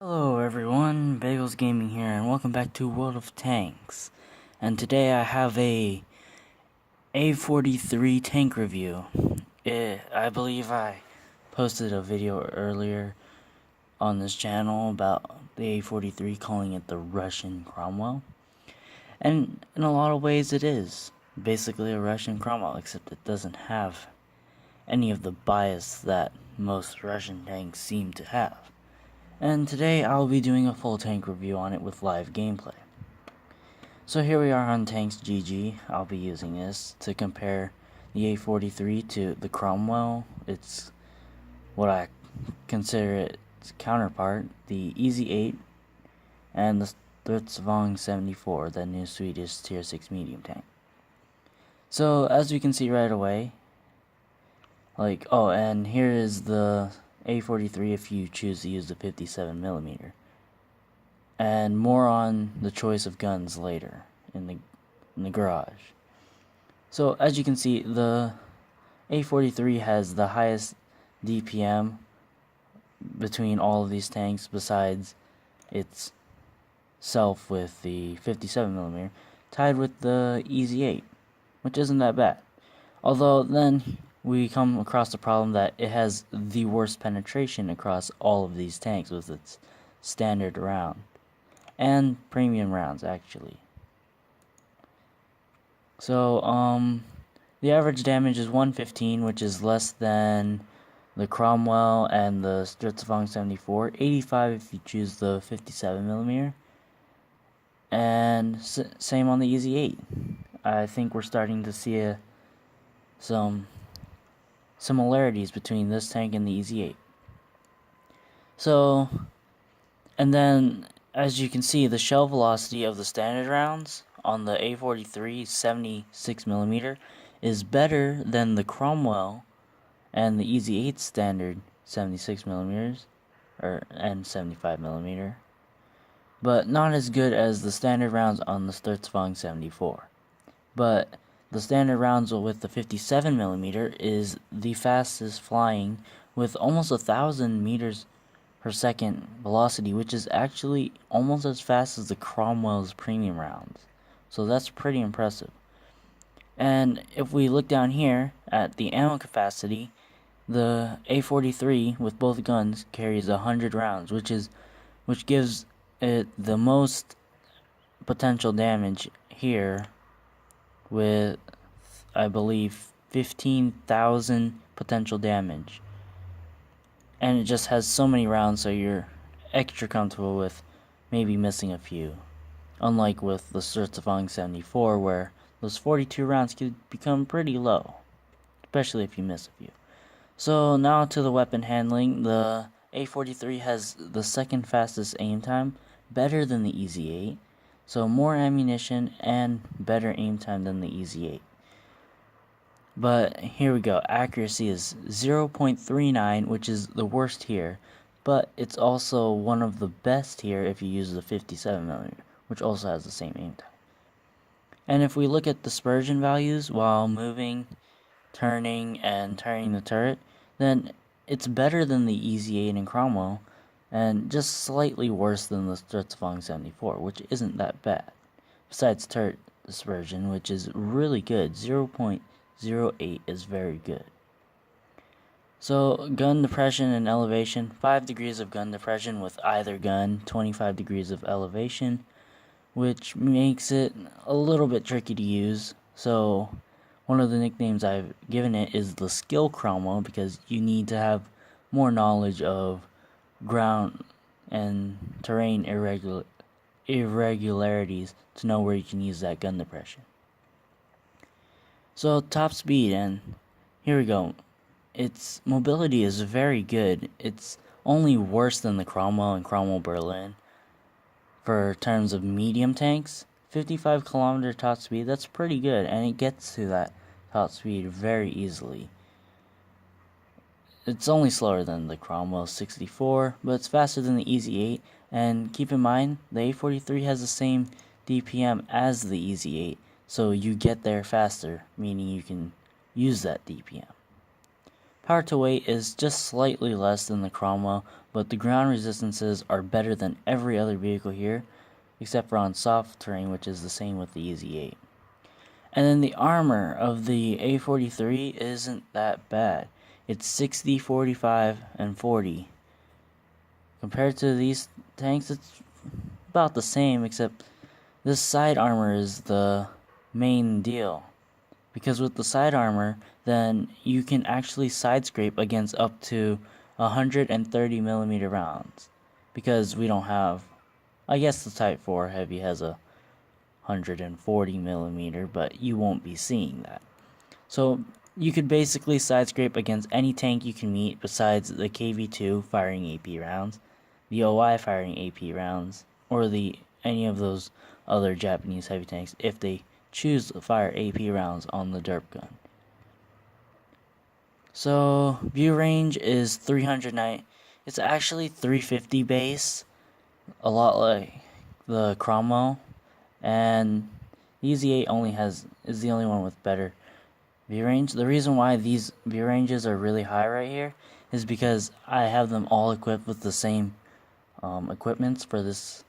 Hello everyone, Bagels Gaming here, and welcome back to World of Tanks. And today I have a A-43 tank review. I believe I posted a video earlier on this channel about the A-43, calling it the Russian Cromwell. And in a lot of ways it is basically a Russian Cromwell, except it doesn't have any of the bias that most Russian tanks seem to have. And today I'll be doing a full tank review on it with live gameplay. So here we are on Tanks GG. I'll be using this to compare the A-43 to the Cromwell. It's what I consider its counterpart, the Easy 8 and the Stridsvagn 74, the new Swedish tier 6 medium tank. So as you can see right away, and here is the A-43 if you choose to use the 57mm. And more on the choice of guns later in the garage. So as you can see, the A-43 has the highest DPM between all of these tanks besides itself with the 57mm, tied with the Easy 8, which isn't that bad. Although then we come across the problem that it has the worst penetration across all of these tanks with its standard round and premium rounds actually. So the average damage is 115, which is less than the Cromwell and the Stridsvagn 74, 85 if you choose the 57mm, and same on the Easy 8. I think we're starting to see some similarities between this tank and the Easy 8. So, and then as you can see, the shell velocity of the standard rounds on the A-43 76mm is better than the Cromwell and the Easy 8 standard 76mm and 75mm, but not as good as the standard rounds on the Stridsvagn 74. But the standard rounds with the 57mm is the fastest flying with almost 1,000 meters per second velocity, which is actually almost as fast as the Cromwell's premium rounds. So that's pretty impressive. And if we look down here at the ammo capacity, the A-43 with both guns carries 100 rounds, which gives it the most potential damage here with, I believe, 15,000 potential damage. And it just has so many rounds, so you're extra comfortable with maybe missing a few. Unlike with the Stridsvagn 74, where those 42 rounds could become pretty low, especially if you miss a few. So now to the weapon handling. The A-43 has the second fastest aim time, better than the Easy 8. So more ammunition and better aim time than the Easy 8. But here we go, accuracy is 0.39, which is the worst here, but it's also one of the best here if you use the 57mm, which also has the same aim time. And if we look at dispersion values while moving, turning, and turning the turret, then it's better than the Easy 8 and Cromwell, and just slightly worse than the Stridsvagn 74, which isn't that bad. Besides turret dispersion, which is really good, 0.08 is very good. So gun depression and elevation, 5 degrees of gun depression with either gun, 25 degrees of elevation, which makes it a little bit tricky to use. So one of the nicknames I've given it is the skill Cromwell, because you need to have more knowledge of ground and terrain irregularities to know where you can use that gun depression. So top speed, and here we go. Its mobility is very good. It's only worse than the Cromwell and Cromwell Berlin for terms of medium tanks. 55 kilometer top speed, that's pretty good, and it gets to that top speed very easily. It's only slower than the Cromwell 64, but it's faster than the Easy 8, and keep in mind, the A-43 has the same DPM as the Easy 8, so you get there faster, meaning you can use that DPM. Power to weight is just slightly less than the Cromwell, but the ground resistances are better than every other vehicle here, except for on soft terrain, which is the same with the Easy 8. And then the armor of the A-43 isn't that bad. It's 60, 45, and 40. Compared to these tanks, it's about the same, except this side armor is the main deal. Because with the side armor, then you can actually side scrape against up to 130mm rounds. Because we don't have, I guess the Type 4 Heavy has a 140mm, but you won't be seeing that. So you could basically side scrape against any tank you can meet besides the KV-2 firing AP rounds, the OI firing AP rounds, or any of those other Japanese heavy tanks if they choose to fire AP rounds on the derp gun. So view range is 390. It's actually 350 base, a lot like the Cromwell, and the Easy 8 is the only one with better view range. The reason why these view ranges are really high right here is because I have them all equipped with the same equipments for this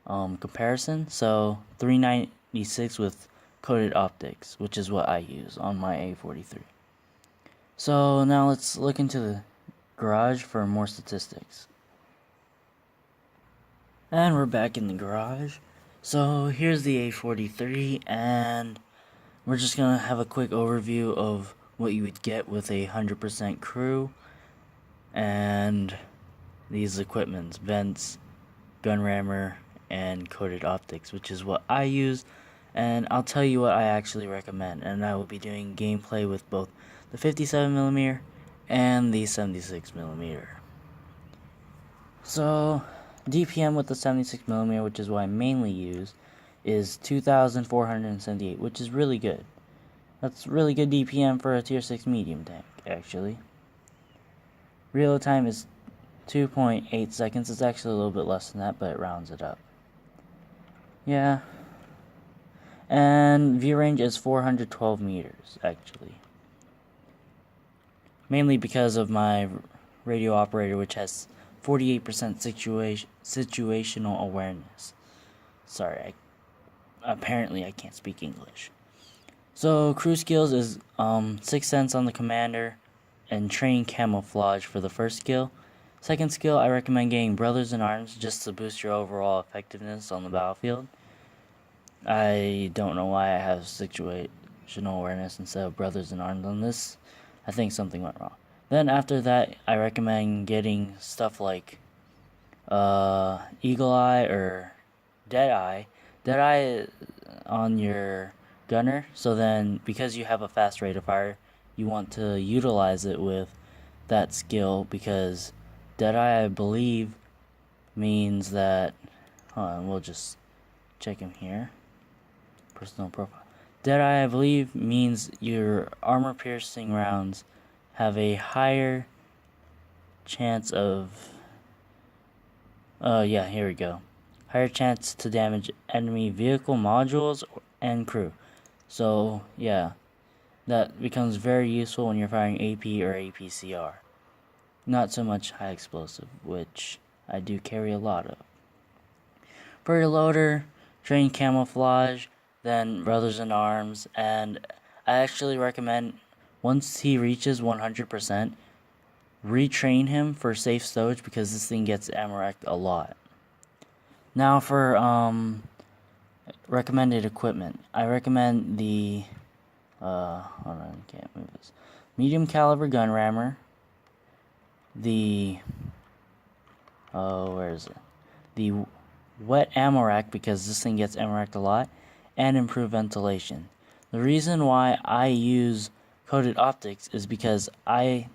comparison. So 396 with coated optics, which is what I use on my A-43. So now let's look into the garage for more statistics. And we're back in the garage. So here's the A-43, and we're just gonna have a quick overview of what you would get with a 100% crew and these equipments: vents, gun rammer, and coated optics, which is what I use. And I'll tell you what I actually recommend, and I will be doing gameplay with both the 57mm and the 76mm. So DPM with the 76mm, which is what I mainly use, is 2,478, which is really good. That's really good DPM for a tier 6 medium tank, actually. Reload time is 2.8 seconds. It's actually a little bit less than that, but it rounds it up. Yeah. And view range is 412 meters, actually. Mainly because of my radio operator, which has 48% situational awareness. Sorry, apparently I can't speak English. So crew skills is 6 cents on the commander and train camouflage for the first skill. Second skill, I recommend getting Brothers in Arms just to boost your overall effectiveness on the battlefield. I don't know why I have situational awareness instead of Brothers in Arms on this. I think something went wrong. Then after that, I recommend getting stuff like Eagle Eye or Dead Eye. Dead Eye on your gunner, so then because you have a fast rate of fire, you want to utilize it with that skill, because Deadeye, I believe, means that, hold on, we'll just check him here. Personal profile. Deadeye, I believe, means your armor-piercing rounds have a higher chance of, yeah, here we go. Higher chance to damage enemy vehicle modules and crew. So, yeah, that becomes very useful when you're firing AP or APCR. Not so much high explosive, which I do carry a lot of. For your loader, train camouflage, then Brothers in Arms, and I actually recommend, once he reaches 100%, retrain him for safe stowage, because this thing gets ammo wrecked a lot. Now for recommended equipment, I recommend the hold on, can't move this. Medium caliber gun rammer, the where is it? The wet ammo rack, because this thing gets ammo racked a lot, and improved ventilation. The reason why I use coated optics is because it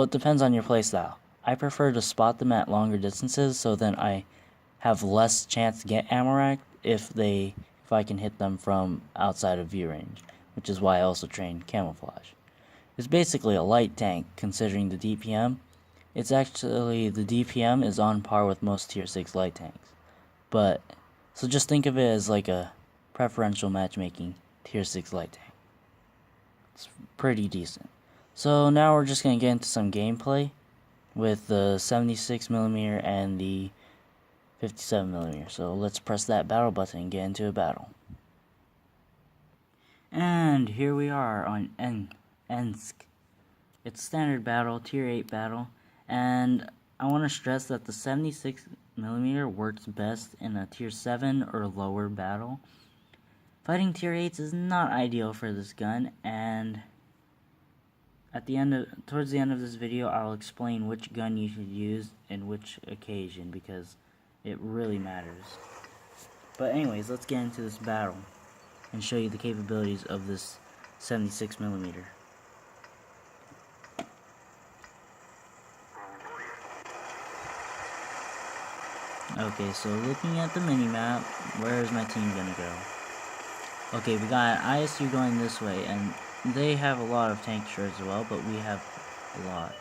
depends on your playstyle. I prefer to spot them at longer distances, so then I have less chance to get ammo racked if I can hit them from outside of view range, which is why I also train camouflage. It's basically a light tank considering the DPM. It's actually, the DPM is on par with most tier 6 light tanks. So just think of it as like a preferential matchmaking tier 6 light tank. It's pretty decent. So now we're just going to get into some gameplay with the 76mm and the 57mm. So let's press that battle button and get into a battle. And here we are on Ensk. It's standard battle, tier 8 battle, and I want to stress that the 76mm works best in a tier 7 or lower battle. Fighting tier 8s is not ideal for this gun, and towards the end of this video, I'll explain which gun you should use in which occasion, because it really matters. But anyways, let's get into this battle and show you the capabilities of this 76mm. Okay, so looking at the mini-map, where is my team gonna go? Okay, we got ISU going this way, and they have a lot of tank shirts as well, but we have a lot.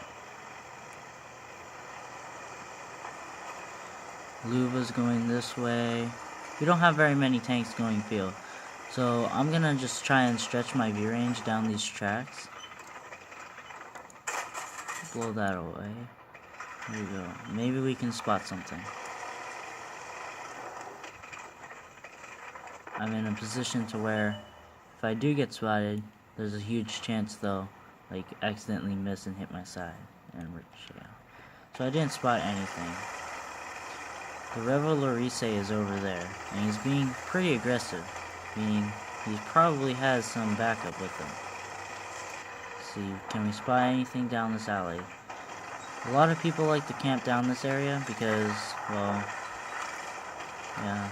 Luva's going this way. We don't have very many tanks going field, so I'm gonna just try and stretch my view range down these tracks. Blow that away. Here we go. Maybe we can spot something. I'm in a position to where if I do get spotted, there's a huge chance they'll like accidentally miss and hit my side and ricochet out. So I didn't spot anything. The Revolurise is over there, and he's being pretty aggressive, meaning he probably has some backup with him. Let's see, can we spot anything down this alley? A lot of people like to camp down this area because, well, yeah.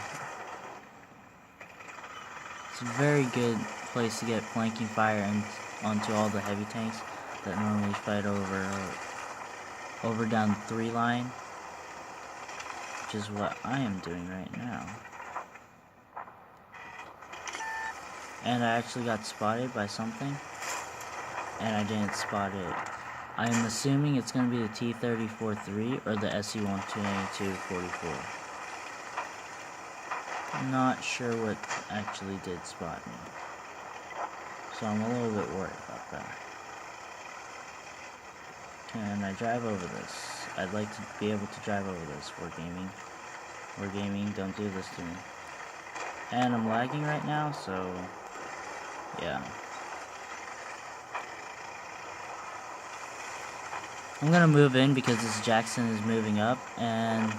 It's a very good place to get flanking fire and onto all the heavy tanks that normally fight over down the 3 line, which is what I am doing right now. And I actually got spotted by something, and I didn't spot it. I'm assuming it's going to be the T-34-3 or the SE-122-44. Not sure what actually did spot me, so I'm a little bit worried about that. Can I drive over this? I'd like to be able to drive over this. Wargaming, don't do this to me. And I'm lagging right now, so yeah. I'm gonna move in because this Jackson is moving up, and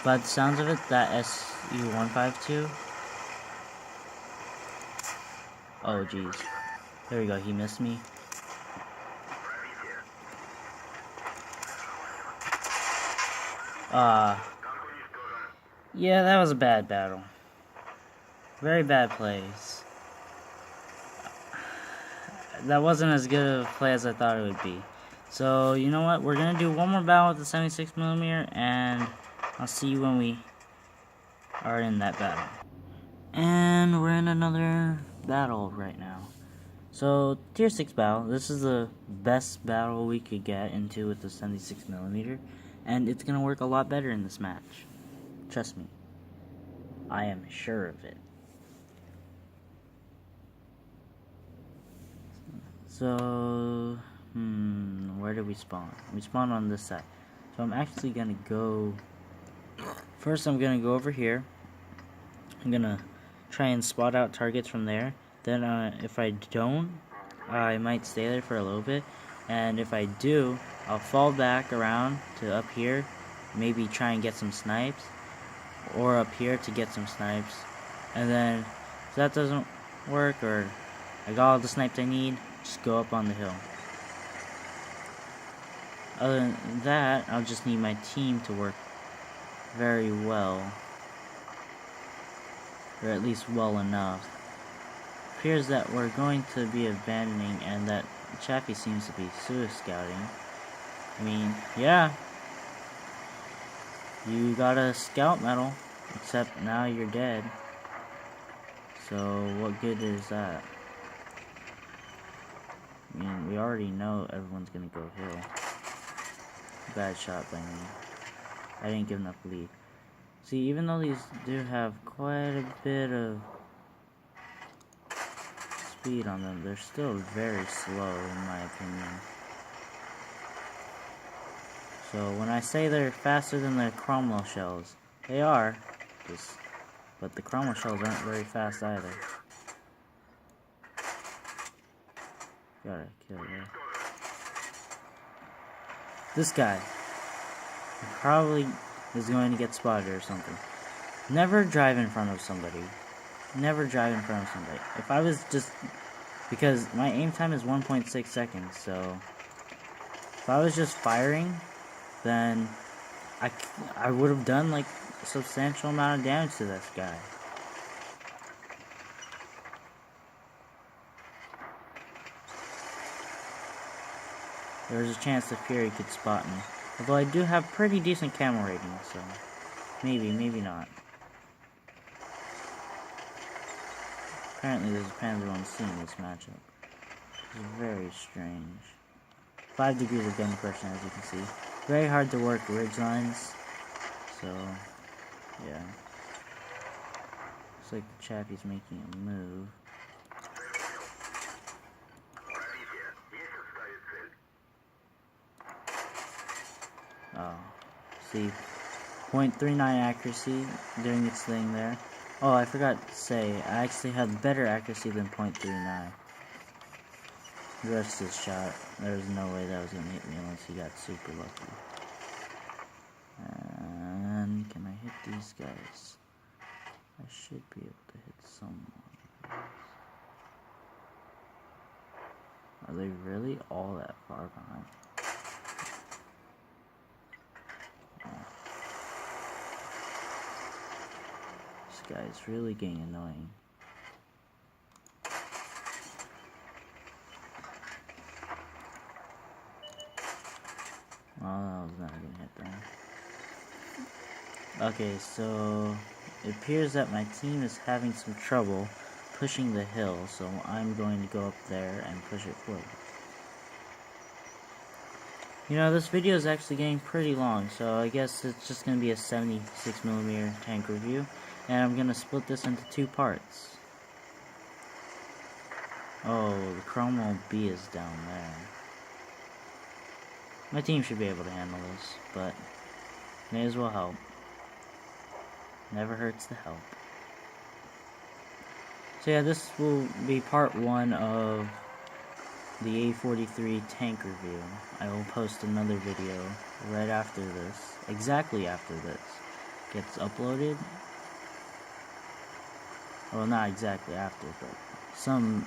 by the sounds of it, that SU-152. Oh jeez. There we go, he missed me. Yeah, that was a bad battle. Very bad plays. That wasn't as good of a play as I thought it would be. So, you know what? We're gonna do one more battle with the 76mm, and I'll see you when we are in that battle. And we're in another battle right now. So, tier 6 battle. This is the best battle we could get into with the 76mm, and it's gonna work a lot better in this match. Trust me. I am sure of it. So, where did we spawn? We spawned on this side. So I'm actually gonna go... First I'm gonna go over here. I'm gonna try and spot out targets from there. Then if I don't, I might stay there for a little bit. And if I do, I'll fall back around to up here. Maybe try and get some snipes. Or up here to get some snipes. And then, if that doesn't work, or I got all the snipes I need, just go up on the hill. Other than that, I'll just need my team to work very well. Or at least well enough. It appears that we're going to be abandoning, and that Chaffee seems to be scouting. I mean, yeah. You got a scout medal, except now you're dead. So, what good is that? I mean, we already know everyone's gonna go hill. Bad shot by me. I didn't give enough lead. See, even though these do have quite a bit of speed on them. They're still very slow in my opinion. So when I say they're faster than the Cromwell shells, they are, but the Cromwell shells aren't very fast either. Gotta kill that. This guy probably is going to get spotted or something. Never drive in front of somebody. Never drive in front of somebody. If I was just... Because my aim time is 1.6 seconds, so... If I was just firing, then I would have done, like, a substantial amount of damage to this guy. There's a chance the Fury could spot me. Although I do have pretty decent camo rating, so... Maybe, maybe not. Apparently there's a Panzer I in this matchup. It's very strange. 5 degrees of gun depression, as you can see. Very hard to work ridge lines. So, yeah. Looks like the chappie's making a move. Oh. See, 0.39 accuracy doing its thing there. Oh, I forgot to say, I actually had better accuracy than 0.39. The rest of this shot, there's no way that was going to hit me unless he got super lucky. And can I hit these guys? I should be able to hit someone. Are they really all that far behind? This guy is really getting annoying. Oh, I was not gonna hit them. Okay, so it appears that my team is having some trouble pushing the hill, so I'm going to go up there and push it forward. You know, this video is actually getting pretty long, so I guess it's just going to be a 76mm tank review, and I'm going to split this into 2 parts. Oh, the Cromwell B is down there. My team should be able to handle this, but may as well help. Never hurts to help. So yeah, this will be part 1 of the A-43 tank review. I will post another video right after this, exactly after this gets uploaded. Well, not exactly after, but some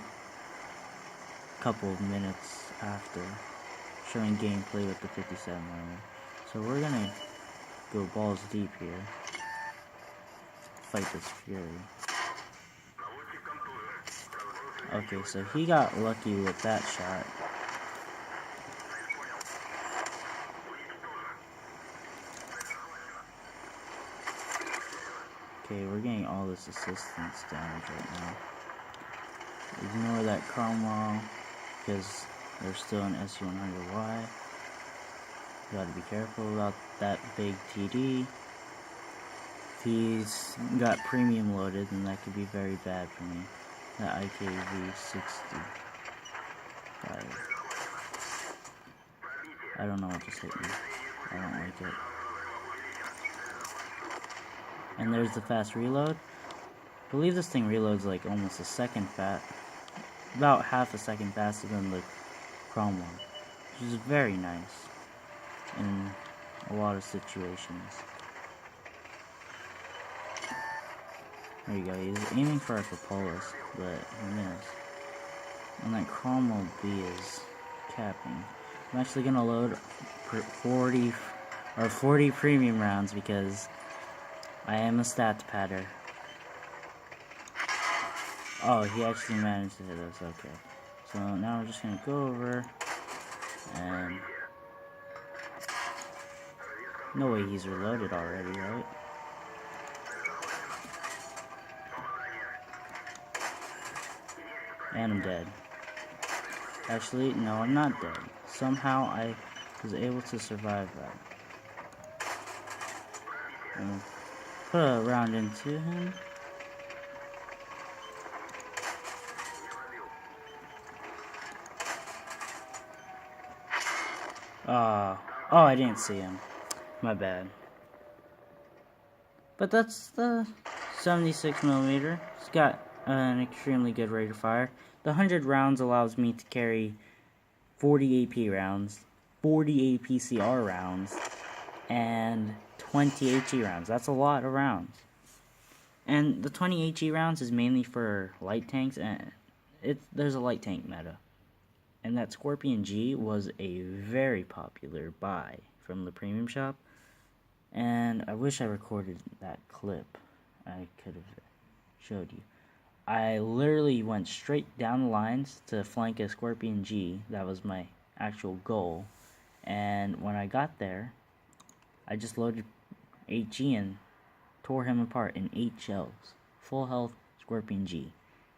couple of minutes after, showing gameplay with the 57mm. So we're gonna go balls deep here. Fight this Fury. Okay, so he got lucky with that shot. Okay, we're getting all this assistance damage right now. Ignore that Cromwell, because there's still an SU-100Y. You gotta be careful about that big TD. If he's got premium loaded, then that could be very bad for me. That IKV-60. I don't know what just hit me. I don't like it. And there's the fast reload. I believe this thing reloads like almost a second about half a second faster than the Cromwell, which is very nice in a lot of situations. There you go, he's aiming for a Propolis, but he missed. And that Cromwell B is capping. I'm actually gonna load 40 premium rounds because I am a stat padder. Oh, he actually managed to hit us, okay. So now we're just gonna go over and... No way he's reloaded already, right? And I'm dead. Actually, no, I'm not dead. Somehow I was able to survive that. And put a round into him. Oh, I didn't see him. My bad. But that's the 76mm. It's got an extremely good rate of fire. The 100 rounds allows me to carry 40 AP rounds, 40 APCR rounds, and 20 HE rounds. That's a lot of rounds. And the 20 HE rounds is mainly for light tanks, and there's a light tank meta. And that Scorpion G was a very popular buy from the premium shop. And I wish I recorded that clip. I could have showed you. I literally went straight down the lines to flank a Scorpion G. That was my actual goal. And when I got there, I just loaded HE and tore him apart in 8 shells. Full health Scorpion G.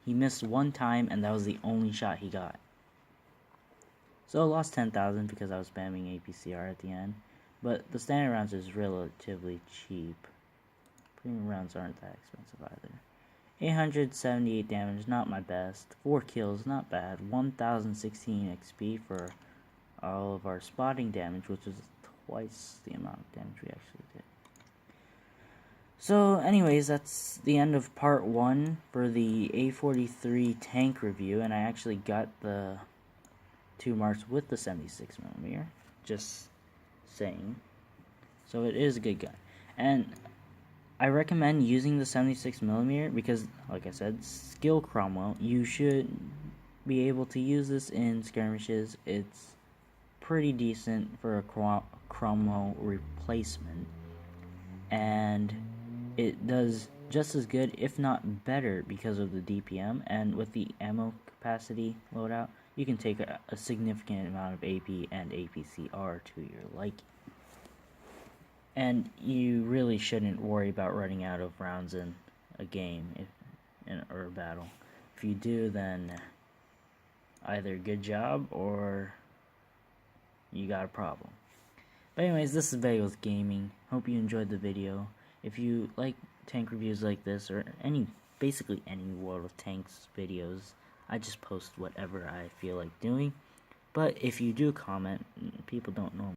He missed one time, and that was the only shot he got. So I lost 10,000 because I was spamming APCR at the end. But the standard rounds is relatively cheap. Premium rounds aren't that expensive either. 878 damage, not my best. 4 kills, not bad. 1016 XP for all of our spotting damage, which is twice the amount of damage we actually did. So anyways, that's the end of part 1 for the A-43 tank review, and I actually got the 2 marks with the 76mm, just saying. So it is a good gun, and I recommend using the 76mm because, like I said, skill Cromwell. You should be able to use this in skirmishes. It's pretty decent for a Cromwell replacement, and it does just as good, if not better, because of the DPM, and with the ammo capacity loadout, you can take a significant amount of AP and APCR to your liking. And you really shouldn't worry about running out of rounds in a game or a battle. If you do, then either good job or you got a problem. But anyways, this is Bagels Gaming. Hope you enjoyed the video. If you like tank reviews like this, or basically any World of Tanks videos, I just post whatever I feel like doing. But if you do comment, people don't know